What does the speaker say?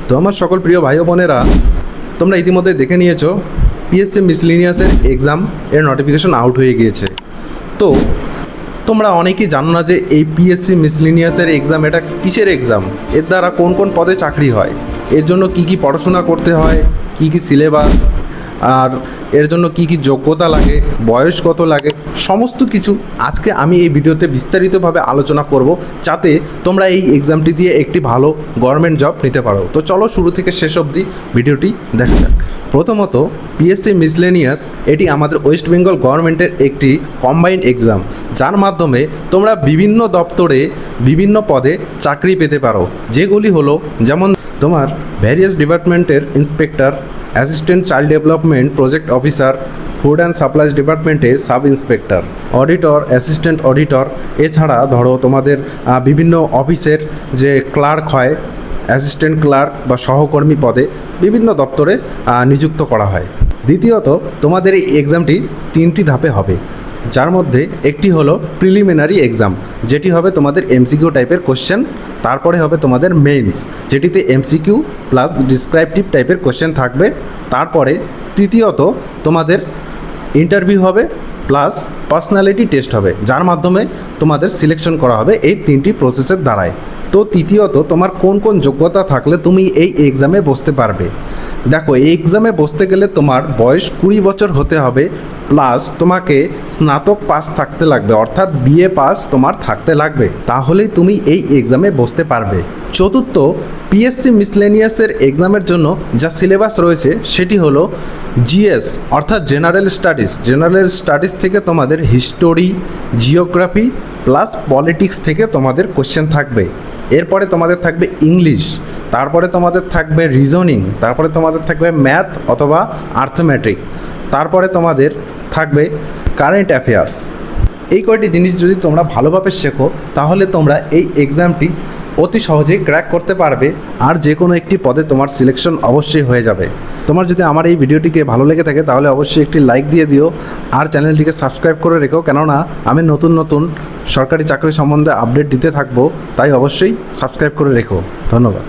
তো আমার সকল প্রিয় ভাই ও বোনেরা, তোমরা ইতিমধ্যে দেখে নিয়েছো পিএসসি মিসলেনিয়াসের এক্সাম এর নোটিফিকেশন আউট হয়ে গিয়েছে। তো তোমরা অনেকেই জানো না যে এই পিএসসি মিসলেনিয়াসের এক্সাম এটা কিসের এক্সাম, এর দ্বারা কোন কোন পদে চাকরি হয়, এর জন্য কি কি পড়াশোনা করতে হয়, কি কি সিলেবাস, আর এর জন্য কি কি যোগ্যতা লাগে, বয়স কত লাগে, সমস্ত কিছু আজকে আমি এই ভিডিওতে বিস্তারিতভাবে আলোচনা করব, যাতে তোমরা এই এক্সামটি দিয়ে একটি ভালো গভর্নমেন্ট জব নিতে পারো। তো চলো শুরু থেকে শেষ অবধি ভিডিওটি দেখা যাক। প্রথমত, পিএসসি মিসলেনিয়াস এটি আমাদের ওয়েস্ট বেঙ্গল গভর্নমেন্টের একটি কম্বাইন্ড এক্সাম, যার মাধ্যমে তোমরা বিভিন্ন দপ্তরে বিভিন্ন পদে চাকরি পেতে পারো, যেগুলি হলো যেমন তোমার ভ্যারিয়াস ডিপার্টমেন্টের inspector, assistant child development project officer, food and supplies ডিপার্টমেন্টে sub inspector, auditor, assistant auditor. এছাড়া ধরো তোমাদের বিভিন্ন অফিসের যে ক্লার্ক হয়, অ্যাসিস্ট্যান্ট ক্লার্ক বা সহকর্মী পদে বিভিন্ন দপ্তরে নিযুক্ত করা হয়। দ্বিতীয়ত, তোমাদের এই এক্সামটি 3টি ধাপে হবে, যার মধ্যে একটি হলো প্রিলিমিনারি এক্সাম, যেটি হবে তোমাদের এমসিকিউ টাইপের কোশ্চেন। তারপরে হবে তোমাদের মেইনস, যেটিতে এমসিকিউ প্লাস ডিসক্রাইপটিভ টাইপের কোশ্চেন থাকবে। তারপরে তৃতীয়ত তোমাদের ইন্টারভিউ হবে প্লাস পার্সোনালিটি টেস্ট হবে, যার মাধ্যমে তোমাদের সিলেকশন করা হবে এই 3টি প্রসেসের দ্বারাই। তো তৃতীয়ত, তোমার কোন কোন যোগ্যতা থাকলে তুমি এই এক্সামে বসতে পারবে। দেখো, এই এক্সামে বসতে গেলে তোমার বয়স 20 বছর হতে হবে, প্লাস তোমাকে স্নাতক পাস থাকতে লাগবে, অর্থাৎ বিএ পাস তোমার থাকতে লাগবে, তাহলেই তুমি এই এক্সামে বসতে পারবে। চতুর্থ, পিএসসি মিসলেনিয়াসের এক্সামের জন্য যা সিলেবাস রয়েছে সেটি হলো জিএস অর্থাৎ জেনারেল স্টাডিজ। জেনারেল স্টাডিজ থেকে তোমাদের হিস্টোরি, জিওগ্রাফি প্লাস পলিটিক্স থেকে তোমাদের কোশ্চেন থাকবে। এরপরে তোমাদের থাকবে ইংলিশ, তারপরে তোমাদের থাকবে রিজনিং, তারপরে তোমাদের থাকবে ম্যাথ অথবা আর্থমেটিক, তারপরে তোমাদের থাকবে কারেন্ট অ্যাফেয়ার্স। এই কয়টি জিনিস যদি তোমরা ভালোভাবে শেখো, তাহলে তোমরা এই এক্সামটি অতি সহজেই ক্র্যাক করতে পারবে, আর যে কোনো একটি পদে তোমার সিলেকশন অবশ্যই হয়ে যাবে। তোমার যদি আমার এই ভিডিওটিকে ভালো লেগে থাকে তাহলে অবশ্যই একটি লাইক দিয়ে দিও, আর চ্যানেলটিকে সাবস্ক্রাইব করে রেখো, কেননা আমি নতুন নতুন সরকারি চাকরি সম্বন্ধে আপডেট দিতে থাকবো, তাই অবশ্যই সাবস্ক্রাইব করে রেখো। ধন্যবাদ।